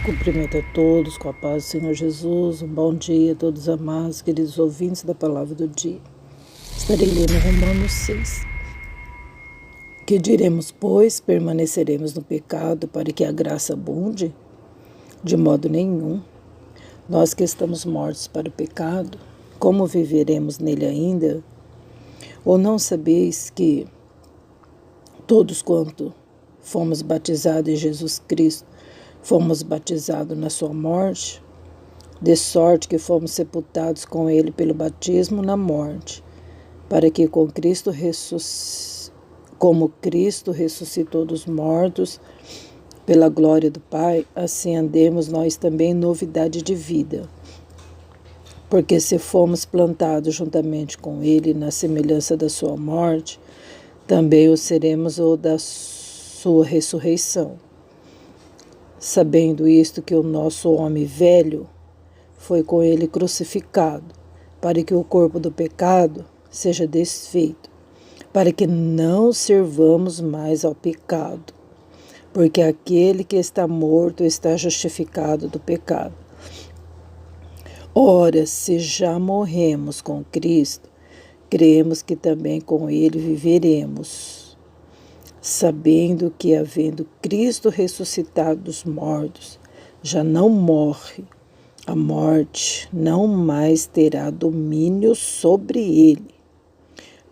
Cumprimento a todos com a paz do Senhor Jesus. Um bom dia a todos amados, queridos ouvintes da palavra do dia. Estarei lendo Romanos 6. Que diremos, pois, permaneceremos no pecado para que a graça abunde? De modo nenhum. Nós que estamos mortos para o pecado, como viveremos nele ainda? Ou não sabeis que todos quanto fomos batizados em Jesus Cristo, fomos batizados na sua morte, de sorte que fomos sepultados com ele pelo batismo na morte, para que como Cristo ressuscitou dos mortos pela glória do Pai, assim andemos nós também em novidade de vida. Porque se fomos plantados juntamente com ele na semelhança da sua morte, também o seremos ou da sua ressurreição. Sabendo isto, que o nosso homem velho foi com ele crucificado, para que o corpo do pecado seja desfeito, para que não servamos mais ao pecado, porque aquele que está morto está justificado do pecado. Ora, se já morremos com Cristo, cremos que também com ele viveremos, sabendo que, havendo Cristo ressuscitado dos mortos, já não morre, a morte não mais terá domínio sobre ele.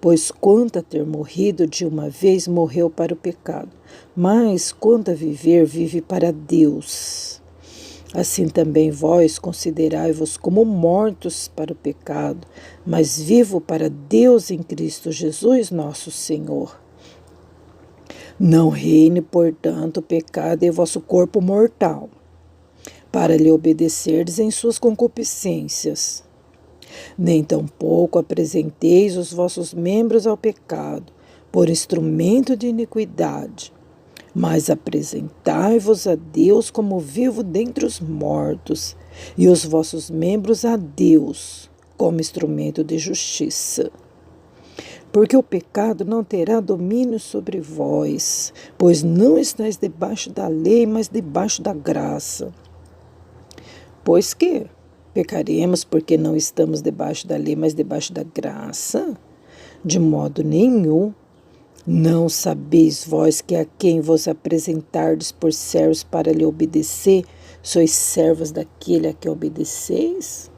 Pois quanto a ter morrido de uma vez, morreu para o pecado, mas quanto a viver, vive para Deus. Assim também vós considerai-vos como mortos para o pecado, mas vivo para Deus em Cristo Jesus nosso Senhor. Não reine, portanto, o pecado em vosso corpo mortal, para lhe obedecerdes em suas concupiscências. Nem tampouco apresenteis os vossos membros ao pecado, por instrumento de iniquidade, mas apresentai-vos a Deus como vivo dentre os mortos, e os vossos membros a Deus como instrumento de justiça. Porque o pecado não terá domínio sobre vós, pois não estáis debaixo da lei, mas debaixo da graça. Pois que pecaremos porque não estamos debaixo da lei, mas debaixo da graça? De modo nenhum. Não sabeis vós que a quem vos apresentardes por servos para lhe obedecer, sois servos daquele a que obedeceis?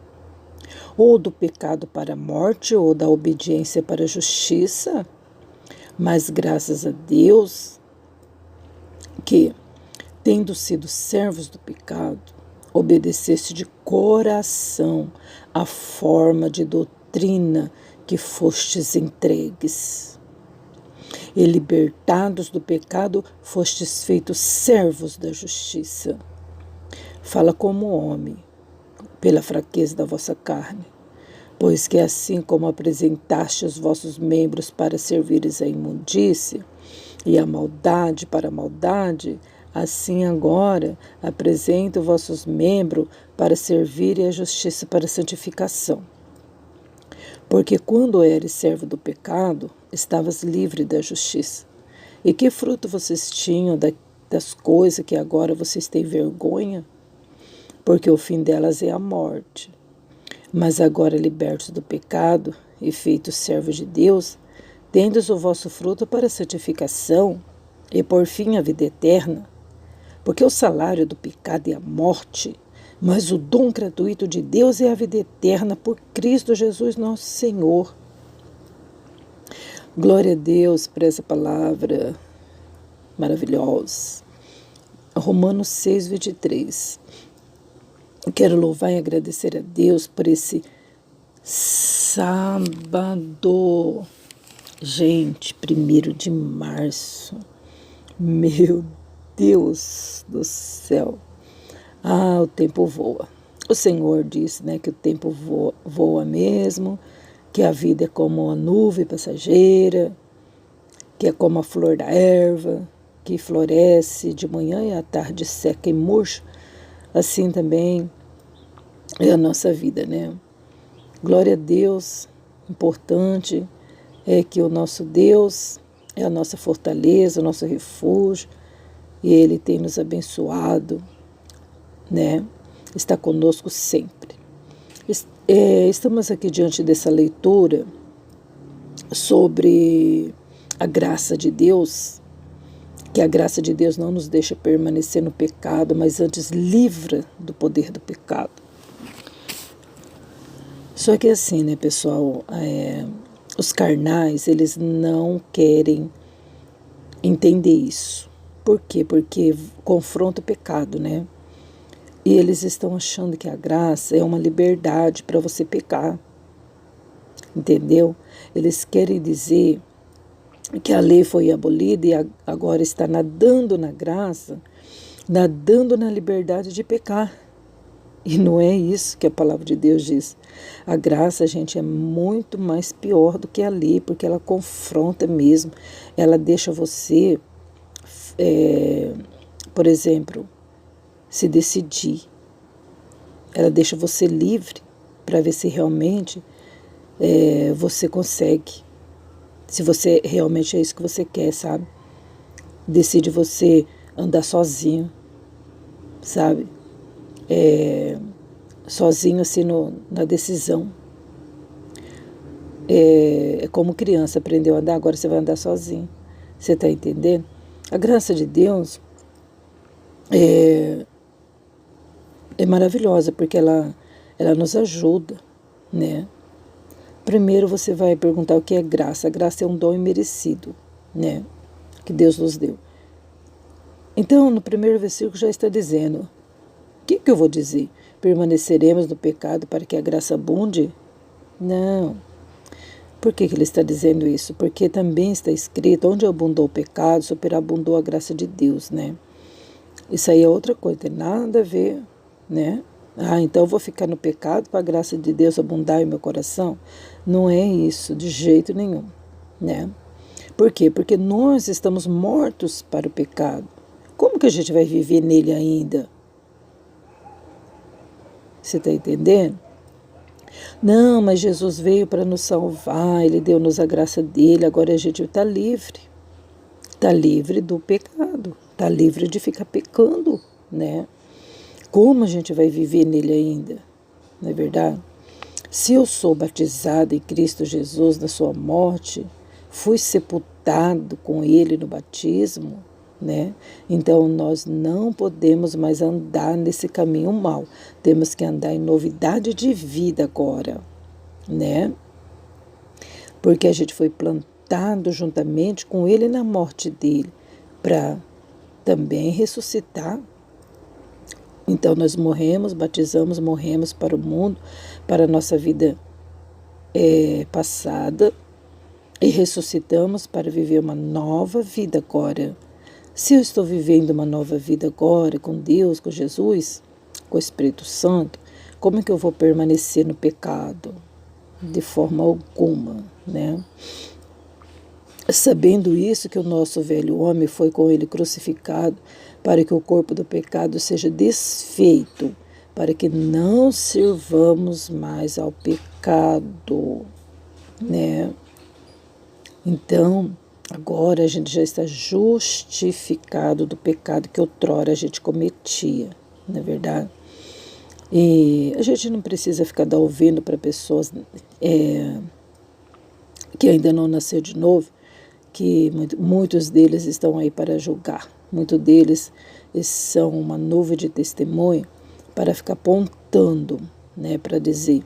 Ou do pecado para a morte, ou da obediência para a justiça? Mas graças a Deus que, tendo sido servos do pecado, obedeceste de coração à forma de doutrina que fostes entregues. E libertados do pecado, fostes feitos servos da justiça. Fala como homem, pela fraqueza da vossa carne, pois que assim como apresentaste os vossos membros para servires à imundície e a maldade para a maldade, assim agora apresenta os vossos membros para servirem à justiça para a santificação. Porque quando eres servo do pecado, estavas livre da justiça. E que fruto vocês tinham das coisas que agora vocês têm vergonha? Porque o fim delas é a morte. Mas agora libertos do pecado e feitos servos de Deus, tendes o vosso fruto para a santificação e por fim a vida eterna. Porque o salário do pecado é a morte, mas o dom gratuito de Deus é a vida eterna por Cristo Jesus nosso Senhor. Glória a Deus por essa palavra maravilhosa. Romanos 6, 23. Quero louvar e agradecer a Deus por esse sábado. Gente, 1º de março. Meu Deus do céu. O tempo voa. O Senhor disse, que o tempo voa mesmo, que a vida é como a nuvem passageira, que é como a flor da erva, que floresce de manhã e à tarde seca e murcha. Assim também é a nossa vida, Glória a Deus. Importante é que o nosso Deus é a nossa fortaleza, o nosso refúgio, e Ele tem nos abençoado né? Está conosco sempre. Estamos aqui diante dessa leitura sobre a graça de Deus, que a graça de Deus não nos deixa permanecer no pecado, mas antes livra do poder do pecado. Só que assim, né, pessoal, os carnais, eles não querem entender isso. Por quê? Porque confronta o pecado, né? E eles estão achando que a graça é uma liberdade para você pecar, entendeu? Eles querem dizer que a lei foi abolida e agora está nadando na graça, nadando na liberdade de pecar. E não é isso que a palavra de Deus diz. A graça, gente, é muito mais pior do que a lei, porque ela confronta mesmo. Ela deixa você, por exemplo, se decidir. Ela deixa você livre para ver se realmente você consegue. Se você realmente é isso que você quer, sabe? Decide você andar sozinho, sabe? Sozinho assim na decisão. É como criança aprendeu a andar, agora você vai andar sozinho. Você está entendendo? A graça de Deus é maravilhosa, porque ela nos ajuda, né? Primeiro você vai perguntar o que é graça. A graça é um dom imerecido, né? Que Deus nos deu. Então, no primeiro versículo já está dizendo, o que eu vou dizer? Permaneceremos no pecado para que a graça abunde? Não. Por que ele está dizendo isso? Porque também está escrito, onde abundou o pecado, superabundou a graça de Deus, né? Isso aí é outra coisa, tem nada a ver, né? Então eu vou ficar no pecado para a graça de Deus abundar em meu coração? Não é isso, de jeito nenhum, né? Por quê? Porque nós estamos mortos para o pecado. Como que a gente vai viver nele ainda? Você está entendendo? Não, mas Jesus veio para nos salvar, Ele deu-nos a graça dele, agora a gente está livre. Está livre do pecado, está livre de ficar pecando, né? Como a gente vai viver nele ainda? Não é verdade? Se eu sou batizado em Cristo Jesus na sua morte, fui sepultado com Ele no batismo, né? Então nós não podemos mais andar nesse caminho mau. Temos que andar em novidade de vida agora, né? Porque a gente foi plantado juntamente com Ele na morte dele, para também ressuscitar. Então nós morremos, batizamos, morremos para o mundo, para a nossa vida passada, e ressuscitamos para viver uma nova vida agora. Se eu estou vivendo uma nova vida agora com Deus, com Jesus, com o Espírito Santo, como é que eu vou permanecer no pecado? De forma alguma, né? Sabendo isso, que o nosso velho homem foi com ele crucificado, para que o corpo do pecado seja desfeito, para que não sirvamos mais ao pecado, né? Então, agora a gente já está justificado do pecado que outrora a gente cometia, não é verdade? E a gente não precisa ficar ouvindo para pessoas que ainda não nasceu de novo, que muitos deles estão aí para julgar. Muitos deles são uma nuvem de testemunho para ficar apontando, né, para dizer,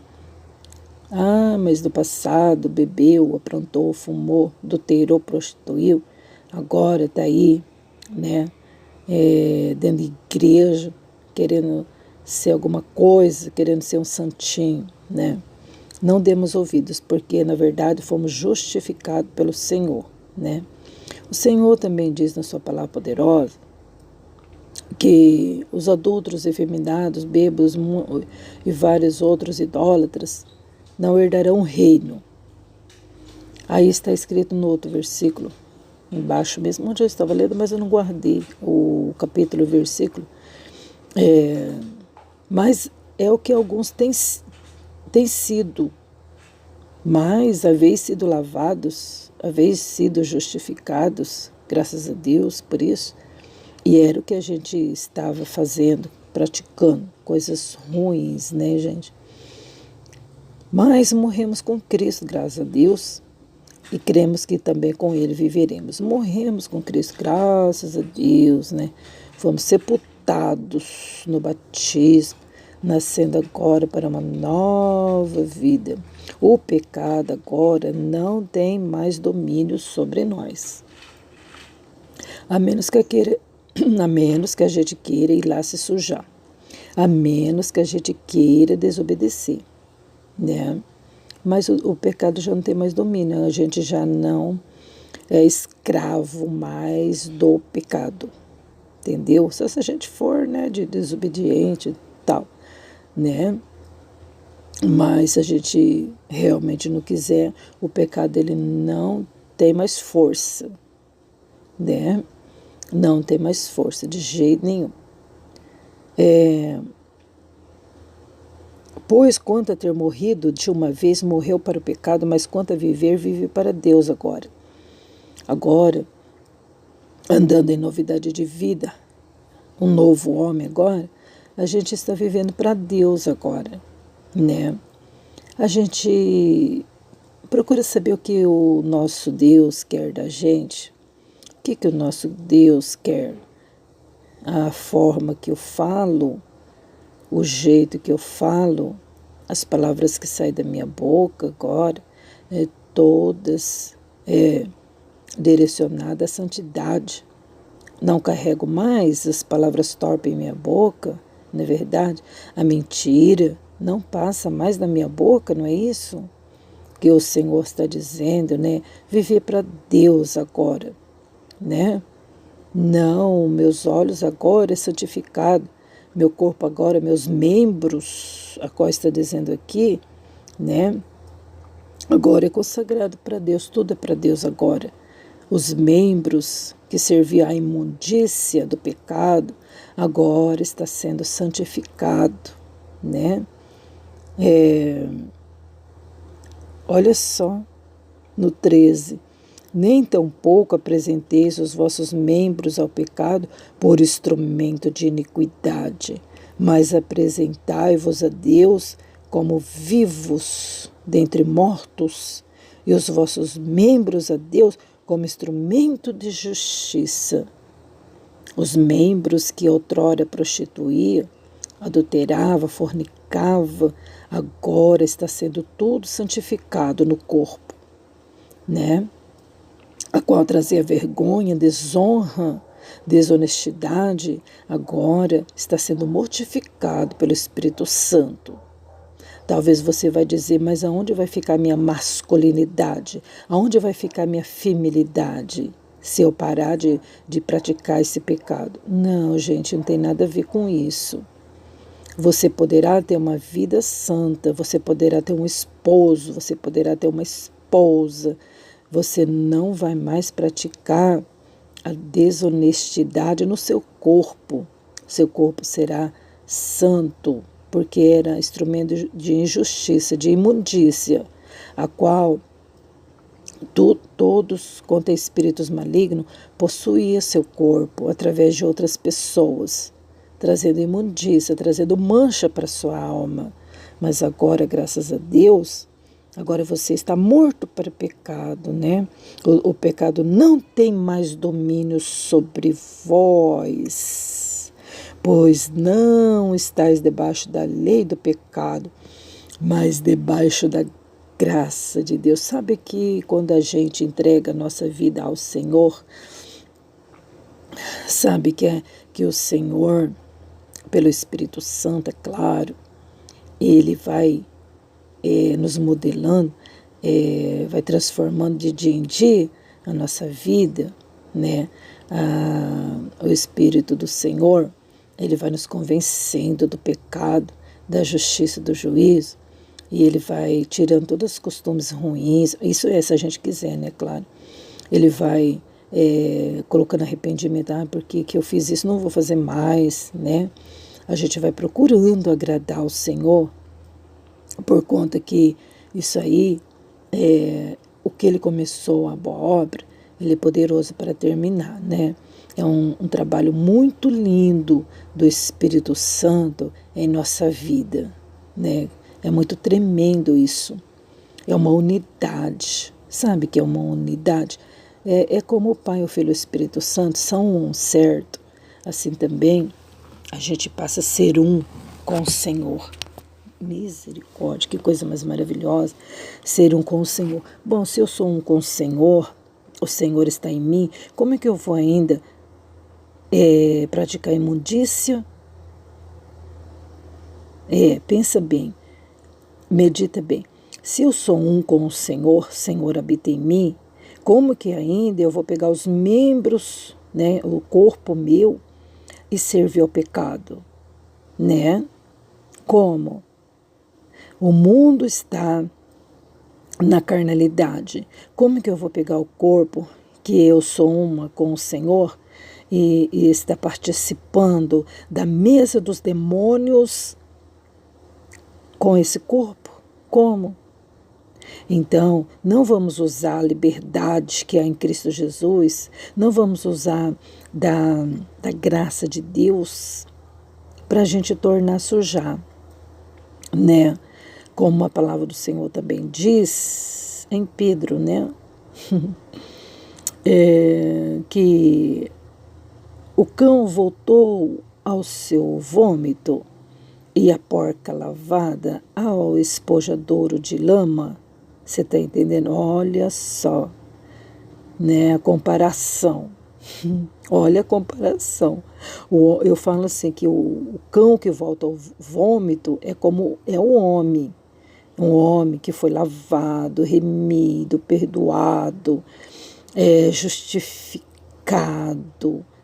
mas no passado bebeu, aprontou, fumou, adulterou, prostituiu, agora está aí, né, dentro de igreja, querendo ser alguma coisa, querendo ser um santinho, né? Não demos ouvidos, porque na verdade fomos justificados pelo Senhor, né? O Senhor também diz na sua palavra poderosa que os adúlteros, efeminados, bêbados e vários outros idólatras não herdarão o reino. Aí está escrito no outro versículo, embaixo mesmo, onde eu estava lendo, mas eu não guardei o capítulo e o versículo. Mas é o que alguns têm sido, mas haveis sido lavados, haveis sido justificados, graças a Deus por isso, e era o que a gente estava fazendo, praticando coisas ruins, né, gente? Mas morremos com Cristo, graças a Deus, e cremos que também com Ele viveremos. Morremos com Cristo, graças a Deus, né? Fomos sepultados no batismo, nascendo agora para uma nova vida. O pecado agora não tem mais domínio sobre nós. A menos que a gente queira ir lá se sujar. A menos que a gente queira desobedecer, né? Mas o pecado já não tem mais domínio, a gente já não é escravo mais do pecado, entendeu? Só se a gente for, né, de desobediente e tal, né? Mas se a gente realmente não quiser, o pecado ele não tem mais força, né? Não tem mais força de jeito nenhum. Pois quanto a ter morrido de uma vez, morreu para o pecado, mas quanto a viver, vive para Deus agora. Agora, andando em novidade de vida, um novo homem agora, a gente está vivendo para Deus agora, né? A gente procura saber o que o nosso Deus quer da gente, o que o nosso Deus quer, a forma que eu falo, o jeito que eu falo, as palavras que saem da minha boca agora, todas direcionadas à santidade. Não carrego mais as palavras torpes em minha boca, não é verdade? A mentira não passa mais na minha boca, não é isso? Que o Senhor está dizendo, né? Viver para Deus agora, né? Não, meus olhos agora é santificado, meu corpo agora, meus membros, a qual está dizendo aqui, né? Agora é consagrado para Deus, tudo é para Deus agora. Os membros que serviam à imundícia do pecado, agora está sendo santificado, né? Olha só, no 13, nem tampouco apresenteis os vossos membros ao pecado por instrumento de iniquidade, mas apresentai-vos a Deus como vivos dentre mortos, e os vossos membros a Deus como instrumento de justiça. Os membros que outrora prostituía, adulterava, fornicava, agora está sendo tudo santificado no corpo, né? A qual trazia vergonha, desonra, desonestidade, agora está sendo mortificado pelo Espírito Santo. Talvez você vai dizer, mas aonde vai ficar minha masculinidade? Aonde vai ficar minha feminilidade? Se eu parar de praticar esse pecado? Não, gente, não tem nada a ver com isso. Você poderá ter uma vida santa, você poderá ter um esposo, você poderá ter uma esposa. Você não vai mais praticar a desonestidade no seu corpo. Seu corpo será santo, porque era instrumento de injustiça, de imundícia, a qual todos, quanto a espíritos malignos, possuía seu corpo através de outras pessoas, trazendo imundícia, trazendo mancha para sua alma. Mas agora, graças a Deus, agora você está morto para o pecado, né? O pecado não tem mais domínio sobre vós, pois não estáis debaixo da lei do pecado, mas debaixo da graça de Deus. Sabe que quando a gente entrega a nossa vida ao Senhor, sabe que o Senhor, pelo Espírito Santo, é claro, Ele vai nos modelando, vai transformando de dia em dia a nossa vida, né? O Espírito do Senhor, Ele vai nos convencendo do pecado, da justiça, do juízo, e Ele vai tirando todos os costumes ruins, isso se a gente quiser, né? Claro. Ele vai colocando arrependimento, porque que eu fiz isso, não vou fazer mais, né? A gente vai procurando agradar ao Senhor, por conta que isso aí, o que Ele começou, a boa obra, Ele é poderoso para terminar, né? É um trabalho muito lindo do Espírito Santo em nossa vida, né? É muito tremendo isso. É uma unidade. Sabe que é uma unidade? É como o Pai, o Filho e o Espírito Santo são um, certo? Assim também a gente passa a ser um com o Senhor. Misericórdia, que coisa mais maravilhosa, ser um com o Senhor. Bom, se eu sou um com o Senhor está em mim, como é que eu vou ainda praticar imundícia? Pensa bem, medita bem. Se eu sou um com o Senhor habita em mim, como que ainda eu vou pegar os membros, né, o corpo meu e servir ao pecado, né? Como? O mundo está na carnalidade. Como que eu vou pegar o corpo, que eu sou uma com o Senhor, e está participando da mesa dos demônios com esse corpo? Como? Então, não vamos usar a liberdade que há em Cristo Jesus, não vamos usar da graça de Deus para a gente tornar sujar, né? Como a palavra do Senhor também diz em Pedro, né? Que o cão voltou ao seu vômito e a porca lavada ao espojadouro de lama. Você está entendendo? Olha só, né, a comparação. Olha a comparação. Eu falo assim que o cão que volta ao vômito é como é o homem. Um homem que foi lavado, remido, perdoado, justificado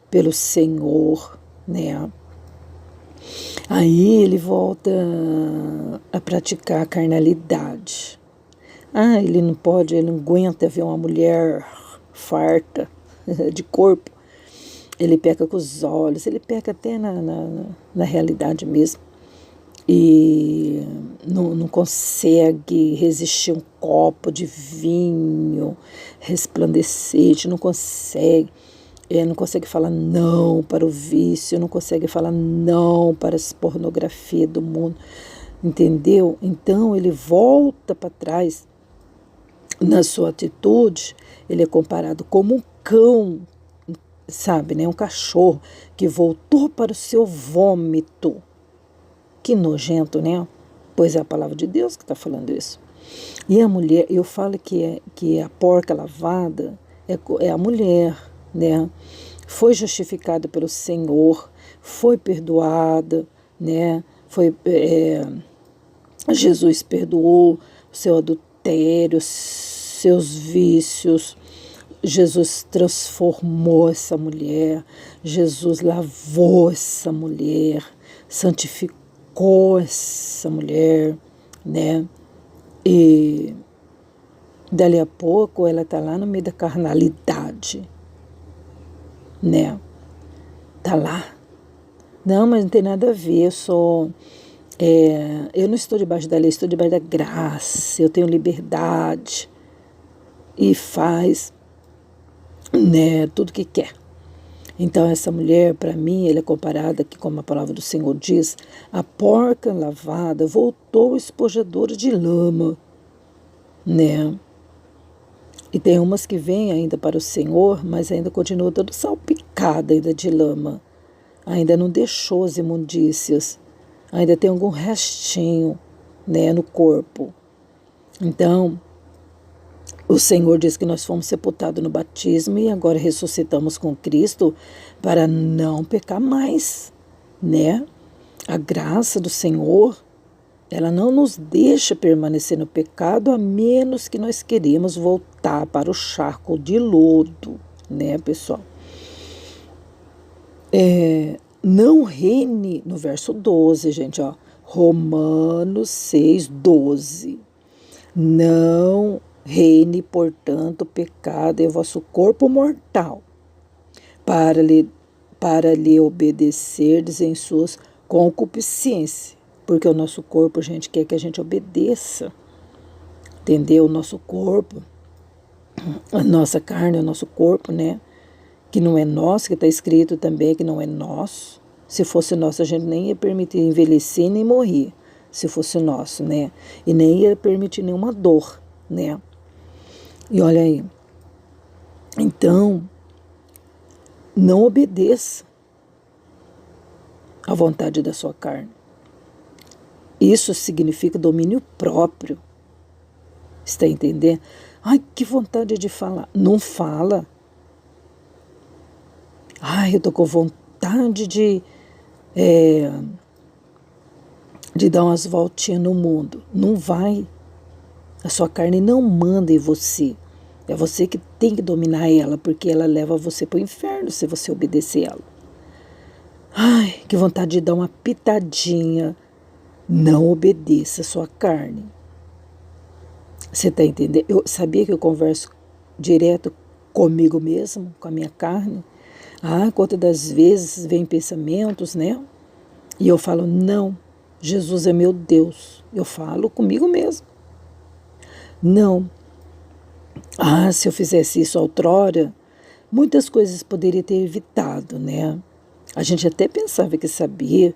pelo Senhor, né? Aí ele volta a praticar a carnalidade. Ele não pode, ele não aguenta ver uma mulher farta de corpo. Ele peca com os olhos, ele peca até na realidade mesmo. E não consegue resistir um copo de vinho resplandecente, não consegue falar não para o vício, não consegue falar não para as pornografias do mundo, entendeu? Então ele volta para trás na sua atitude, ele é comparado como um cão, sabe, né? Um cachorro que voltou para o seu vômito. Que nojento, né? Pois é a palavra de Deus que está falando isso. E a mulher, eu falo que a porca lavada é a mulher, né? Foi justificada pelo Senhor, foi perdoada, né? Jesus perdoou o seu adultério, seus vícios. Jesus transformou essa mulher, Jesus lavou essa mulher, santificou essa mulher, né? E dali a pouco ela está lá no meio da carnalidade, né? Tá lá. Não, mas não tem nada a ver, eu não estou debaixo da lei, estou debaixo da graça, eu tenho liberdade e faz, né, tudo que quer. Então essa mulher, para mim, ela é comparada aqui, como a palavra do Senhor diz, a porca lavada voltou espojadora de lama, né? E tem umas que vêm ainda para o Senhor, mas ainda continua toda salpicada ainda de lama. Ainda não deixou as imundícias, ainda tem algum restinho, né, no corpo. Então, o Senhor diz que nós fomos sepultados no batismo e agora ressuscitamos com Cristo para não pecar mais, né? A graça do Senhor, ela não nos deixa permanecer no pecado a menos que nós queremos voltar para o charco de lodo, né, pessoal? Não reine, no verso 12, gente, ó, Romanos 6, 12. Não reine, portanto, o pecado em vosso corpo mortal, para lhe obedecerdes em suas concupiscências. Porque o nosso corpo, gente, quer que a gente obedeça. Entendeu? O nosso corpo, a nossa carne, o nosso corpo, né? que não é nosso, que está escrito também que não é nosso. Se fosse nosso, a gente nem ia permitir envelhecer nem morrer, se fosse nosso, né? E nem ia permitir nenhuma dor, né? E olha aí, então, não obedeça à vontade da sua carne. Isso significa domínio próprio. Está entendendo? Ai, que vontade de falar. Não fala. Ai, eu tô com vontade de dar umas voltinhas no mundo. Não vai. A sua carne não manda em você. É você que tem que dominar ela, porque ela leva você para o inferno se você obedecer ela. Ai, que vontade de dar uma pitadinha. Não obedeça a sua carne. Você está entendendo? Eu sabia que eu converso direto comigo mesmo, com a minha carne. Ah, quantas das vezes vem pensamentos, né? E eu falo, não, Jesus é meu Deus. Eu falo comigo mesmo. Não. Ah, se eu fizesse isso outrora, muitas coisas poderia ter evitado, né? A gente até pensava que sabia,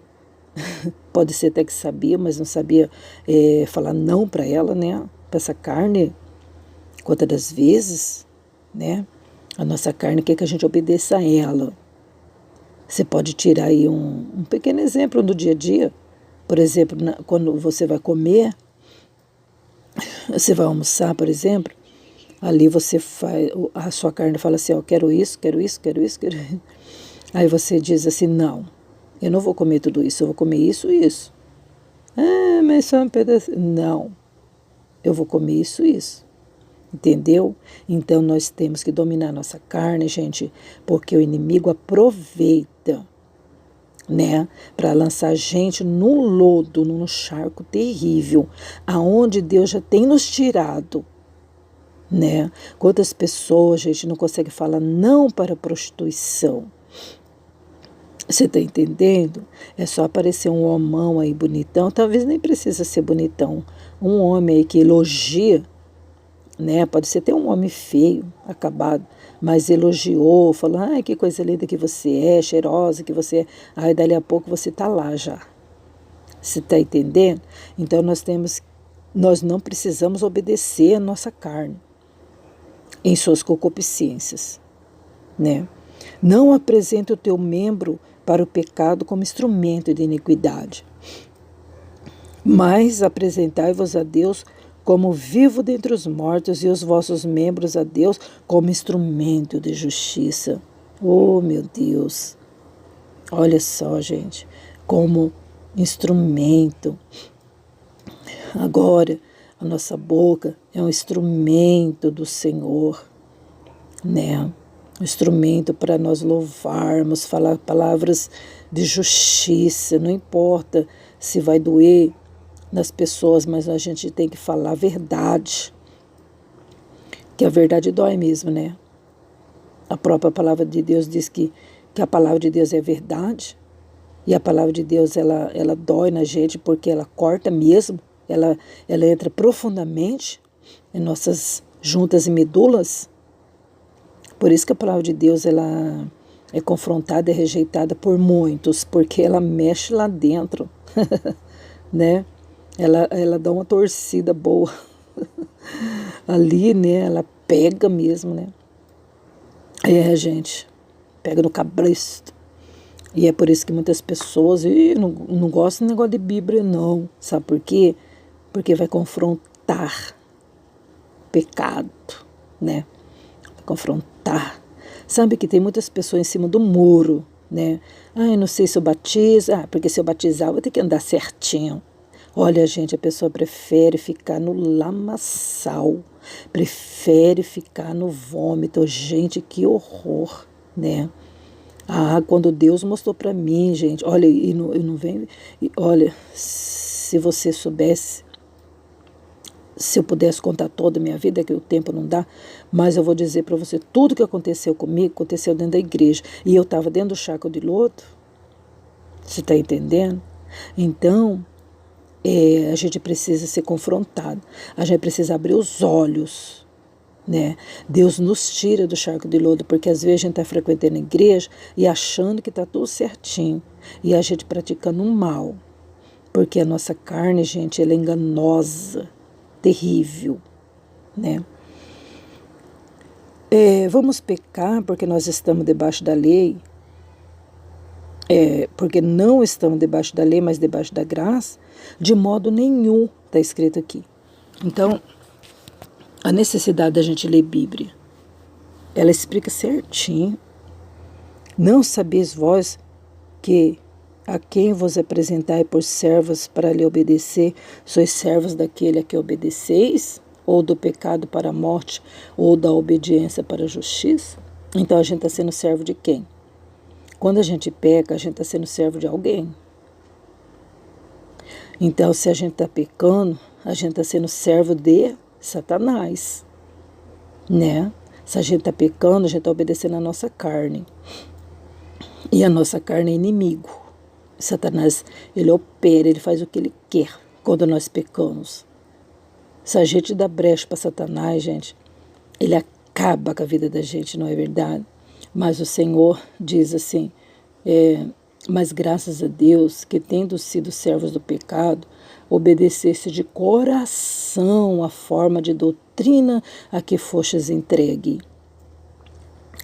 pode ser até que sabia, mas não sabia falar não para ela, né? Para essa carne, quantas das vezes, né? A nossa carne quer que a gente obedeça a ela. Você pode tirar aí um pequeno exemplo do dia a dia. Por exemplo, quando você vai comer, você vai almoçar, por exemplo, ali você faz, a sua carne fala assim, ó, quero isso, quero isso, quero isso, quero isso. Aí você diz assim, não, eu não vou comer tudo isso, eu vou comer isso e isso. Ah, mas só um pedacinho. Não, eu vou comer isso e isso. Entendeu? Então nós temos que dominar nossa carne, gente, porque o inimigo aproveita, né, para lançar a gente num lodo, num charco terrível, aonde Deus já tem nos tirado, né? Quantas pessoas, gente, não consegue falar não para a prostituição? Você está entendendo? É só aparecer um homão aí bonitão, talvez nem precisa ser bonitão, um homem aí que elogia, né? Pode ser até um homem feio, acabado, mas elogiou, falou, ai, que coisa linda que você é, cheirosa que você é. Aí, dali a pouco, você está lá já. Você está entendendo? Então, nós não precisamos obedecer a nossa carne em suas concupiscências, né? Não apresente o teu membro para o pecado como instrumento de iniquidade, mas apresentai-vos a Deus como vivo dentre os mortos e os vossos membros a Deus como instrumento de justiça. Oh, meu Deus! Olha só, gente, como instrumento. Agora, a nossa boca é um instrumento do Senhor, né? Um instrumento para nós louvarmos, falar palavras de justiça, não importa se vai doer nas pessoas, mas a gente tem que falar a verdade, que a verdade dói mesmo, né? A própria palavra de Deus diz que a palavra de Deus é verdade, e a palavra de Deus, ela dói na gente, porque ela corta mesmo, ela entra profundamente em nossas juntas e medulas. Por isso que a palavra de Deus, ela é confrontada e rejeitada por muitos, porque ela mexe lá dentro, né? Ela dá uma torcida boa ali, né? Ela pega mesmo, né? Gente, pega no cabresto. E é por isso que muitas pessoas não gostam do negócio de Bíblia, não. Sabe por quê? Porque vai confrontar pecado, né? Vai confrontar. Sabe que tem muitas pessoas em cima do muro, né? Ah, eu não sei se eu batizo. Ah, porque se eu batizar, eu vou ter que andar certinho. Olha, gente, a pessoa prefere ficar no lamaçal, prefere ficar no vômito. Gente, que horror, né? Ah, quando Deus mostrou para mim, gente, olha, e não vem, olha, se você soubesse, se eu pudesse contar toda a minha vida, que o tempo não dá, mas eu vou dizer para você, tudo que aconteceu comigo, aconteceu dentro da igreja, e eu estava dentro do charco de lodo, você está entendendo? Então, a gente precisa ser confrontado, a gente precisa abrir os olhos, né? Deus nos tira do charco de lodo, porque às vezes a gente está frequentando a igreja e achando que está tudo certinho, e a gente praticando um mal, porque a nossa carne, gente, ela é enganosa, terrível, né? Vamos pecar porque nós estamos debaixo da lei, porque não estamos debaixo da lei, mas debaixo da graça? De modo nenhum, está escrito aqui. Então, a necessidade da gente ler Bíblia, ela explica certinho. Não sabeis vós que a quem vos apresentai por servos para lhe obedecer, sois servos daquele a que obedeceis, ou do pecado para a morte, ou da obediência para a justiça? Então a gente está sendo servo de quem? Quando a gente peca, a gente está sendo servo de alguém. Então, se a gente está pecando, a gente está sendo servo de Satanás, né? Se a gente está pecando, a gente está obedecendo a nossa carne. E a nossa carne é inimigo. Satanás, ele opera, ele faz o que ele quer quando nós pecamos. Se a gente dá brecha para Satanás, gente, ele acaba com a vida da gente, não é verdade? Mas o Senhor diz assim, mas graças a Deus que, tendo sido servos do pecado, obedecesse de coração a forma de doutrina a que fostes entregue.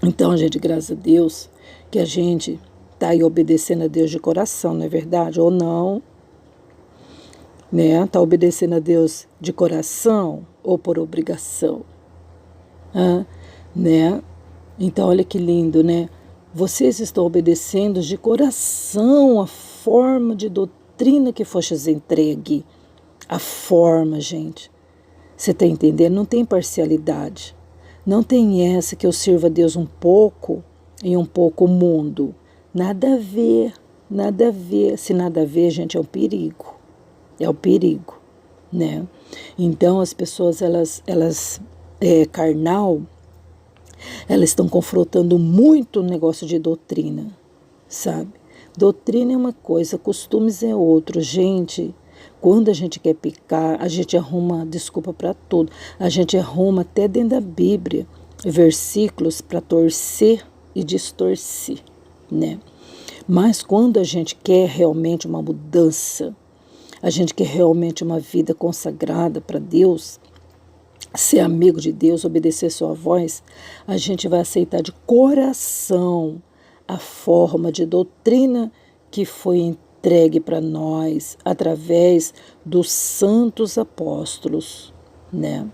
Então, gente, graças a Deus que a gente está aí obedecendo a Deus de coração, não é verdade? Ou não, né? Está obedecendo a Deus de coração ou por obrigação, né? Então, olha que lindo, né? Vocês estão obedecendo de coração a forma de doutrina que fostes entregue. A forma, gente. Você está entendendo? Não tem parcialidade. Não tem essa que eu sirvo a Deus um pouco e um pouco o mundo. Nada a ver, nada a ver. Se nada a ver, gente, é um perigo. É o perigo, né? Então, as pessoas, elas carnal, elas estão confrontando muito o negócio de doutrina, sabe? Doutrina é uma coisa, costumes é outro. Gente, quando a gente quer pecar, a gente arruma desculpa para tudo. A gente arruma até dentro da Bíblia versículos para torcer e distorcer, né? Mas quando a gente quer realmente uma mudança, a gente quer realmente uma vida consagrada para Deus, ser amigo de Deus, obedecer sua voz, a gente vai aceitar de coração a forma de doutrina que foi entregue para nós através dos santos apóstolos, né?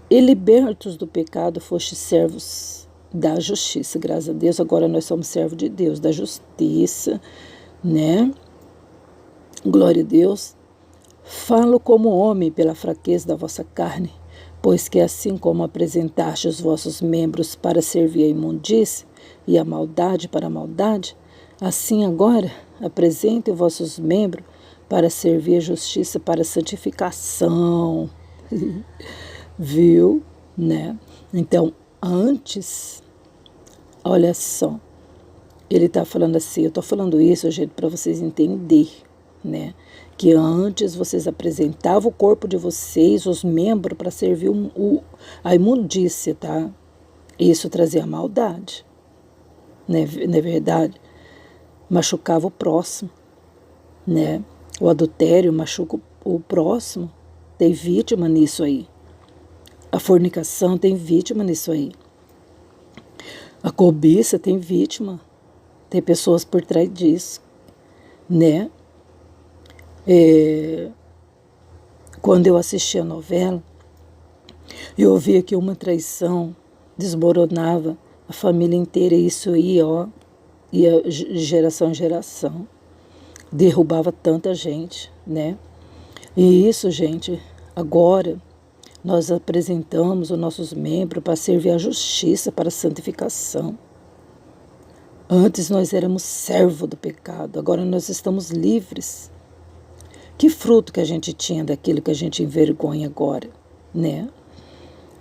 E libertos do pecado, foste servos da justiça. Graças a Deus, agora nós somos servos de Deus, da justiça, né? Glória a Deus. Falo como homem pela fraqueza da vossa carne, pois que assim como apresentaste os vossos membros para servir a imundície e a maldade para a maldade, assim agora apresentem os vossos membros para servir a justiça para a santificação. Viu? Né? Então, antes, olha só, ele está falando assim, eu estou falando isso, gente, para vocês entenderem, né? Que antes vocês apresentavam o corpo de vocês, os membros, para servir a imundícia, tá? Isso trazia maldade, né? Não é verdade? Machucava o próximo, né? O adultério machuca o próximo, tem vítima nisso aí. A fornicação tem vítima nisso aí. A cobiça tem vítima, tem pessoas por trás disso, né? Quando eu assisti a novela, eu via que uma traição desmoronava a família inteira, e isso aí, ó, ia de geração em geração, derrubava tanta gente, né? E isso, gente, agora nós apresentamos os nossos membros para servir a justiça, para a santificação. Antes nós éramos servos do pecado, agora nós estamos livres. Que fruto que a gente tinha daquilo que a gente envergonha agora, né?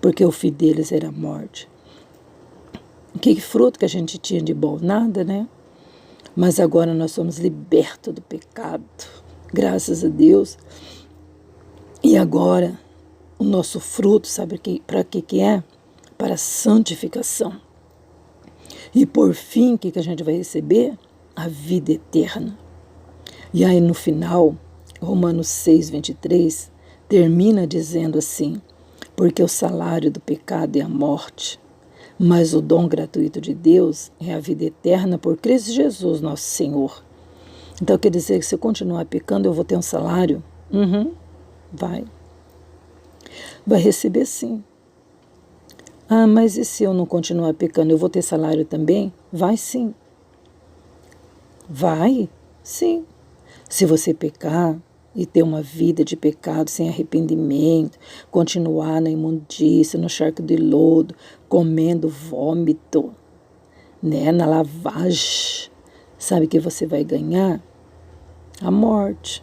Porque o fim deles era a morte. Que fruto que a gente tinha de bom? Nada, né? Mas agora nós somos libertos do pecado, graças a Deus. E agora o nosso fruto, sabe para que é? Para a santificação. E por fim, o que a gente vai receber? A vida eterna. E aí no final, Romanos 6:23, termina dizendo assim: porque o salário do pecado é a morte, mas o dom gratuito de Deus é a vida eterna por Cristo Jesus, nosso Senhor. Então quer dizer que se eu continuar pecando, eu vou ter um salário? Vai. Vai receber sim. Ah, mas e se eu não continuar pecando, eu vou ter salário também? Vai sim. Vai? Sim. Se você pecar e ter uma vida de pecado sem arrependimento, continuar na imundícia, no charco de lodo, comendo vômito, né, na lavagem, sabe que você vai ganhar? A morte.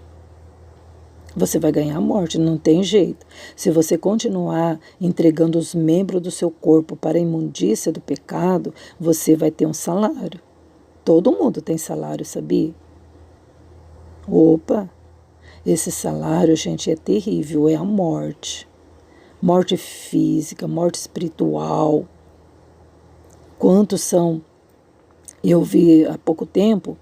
Você vai ganhar a morte, não tem jeito. Se você continuar entregando os membros do seu corpo para a imundícia do pecado, você vai ter um salário. Todo mundo tem salário, sabia? Opa, esse salário, gente, é terrível, é a morte. Morte física, morte espiritual. Quantos são? Eu vi há pouco tempo,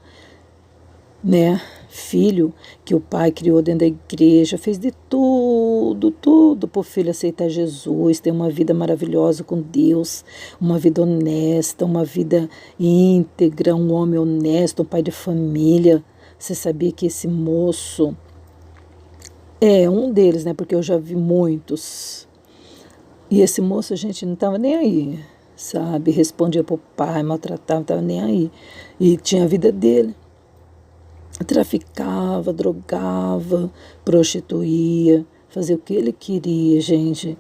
né, filho que o pai criou dentro da igreja, fez de tudo para o filho aceitar Jesus, ter uma vida maravilhosa com Deus, uma vida honesta, uma vida íntegra, um homem honesto, um pai de família. Você sabia que esse moço é um deles, né? Porque eu já vi muitos. E esse moço, a gente não estava nem aí, sabe? Respondia para o pai, maltratava, não estava nem aí. E tinha a vida dele. Traficava, drogava, prostituía, fazia o que ele queria, gente.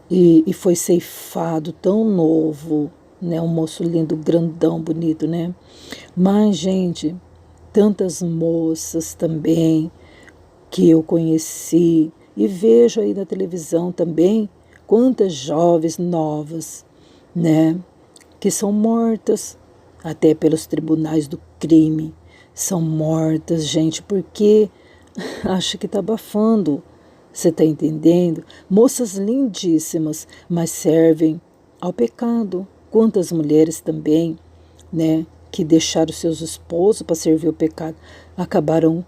E foi ceifado tão novo, né? Um moço lindo, grandão, bonito, né? Mas, gente, tantas moças também que eu conheci e vejo aí na televisão também, quantas jovens novas, né? Que são mortas até pelos tribunais do crime. São mortas, gente, porque acha que está abafando. Você está entendendo? Moças lindíssimas, mas servem ao pecado. Quantas mulheres também, né, que deixaram seus esposos para servir o pecado, acabaram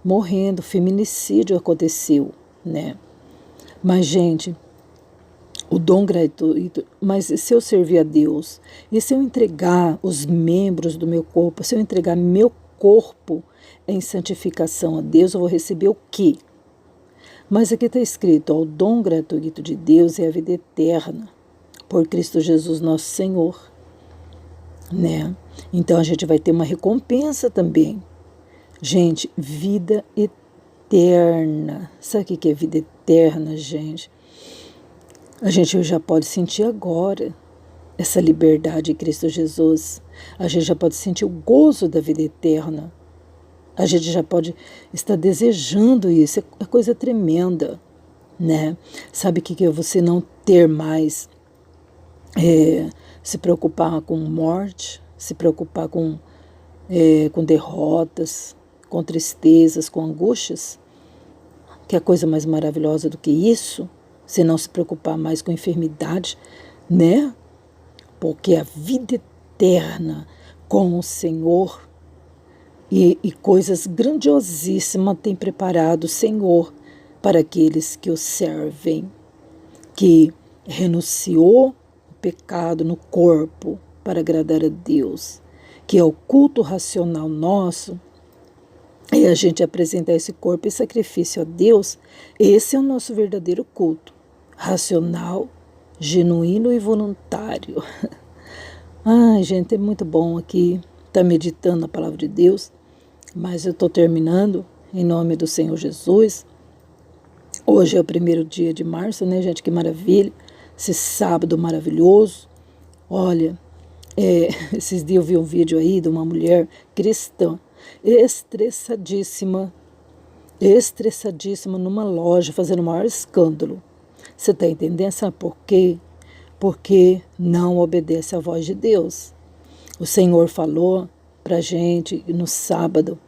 morrendo, feminicídio aconteceu, né? Mas, gente, o dom gratuito, mas se eu servir a Deus, e se eu entregar os membros do meu corpo, se eu entregar meu corpo em santificação a Deus, eu vou receber o quê? Mas aqui está escrito, ó, o dom gratuito de Deus é a vida eterna, por Cristo Jesus nosso Senhor, né? Então a gente vai ter uma recompensa também. Gente, vida eterna. Sabe o que é vida eterna, gente? A gente já pode sentir agora essa liberdade em Cristo Jesus. A gente já pode sentir o gozo da vida eterna. A gente já pode estar desejando isso. É coisa tremenda, né? Sabe o que é você não ter mais, se preocupar com morte, se preocupar com derrotas, com tristezas, com angústias? Que é coisa mais maravilhosa do que isso? Se não se preocupar mais com enfermidade, né? Porque a vida eterna com o Senhor e coisas grandiosíssimas tem preparado o Senhor para aqueles que o servem, que renunciou o pecado no corpo para agradar a Deus, que é o culto racional nosso, e a gente apresentar esse corpo e sacrifício a Deus. Esse é o nosso verdadeiro culto, racional, genuíno e voluntário. Ai, gente, é muito bom aqui estar meditando a palavra de Deus, mas eu estou terminando em nome do Senhor Jesus. Hoje é o 1º dia de março, né, gente? Que maravilha, esse sábado maravilhoso. Olha, esses dias eu vi um vídeo aí de uma mulher cristã, estressadíssima numa loja, fazendo o maior escândalo. Você está entendendo? Sabe por quê? Porque não obedece à voz de Deus. O Senhor falou para a gente no sábado,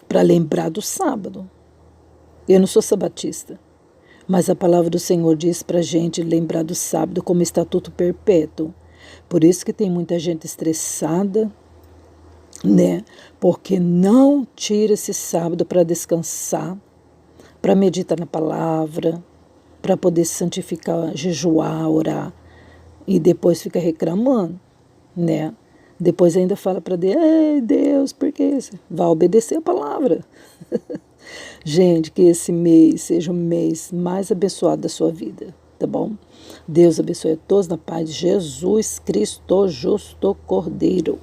para lembrar do sábado. Eu não sou sabatista, Mas a palavra do Senhor diz para a gente lembrar do sábado como estatuto perpétuo. Por isso que tem muita gente estressada, né? Porque não tira esse sábado para descansar, para meditar na palavra, para poder se santificar, jejuar, orar. E depois fica reclamando, né? Depois ainda fala para Deus, ei Deus, por que isso? Vai obedecer a palavra. Gente, que esse mês seja o mês mais abençoado da sua vida, tá bom? Deus abençoe a todos na paz de Jesus Cristo, justo Cordeiro.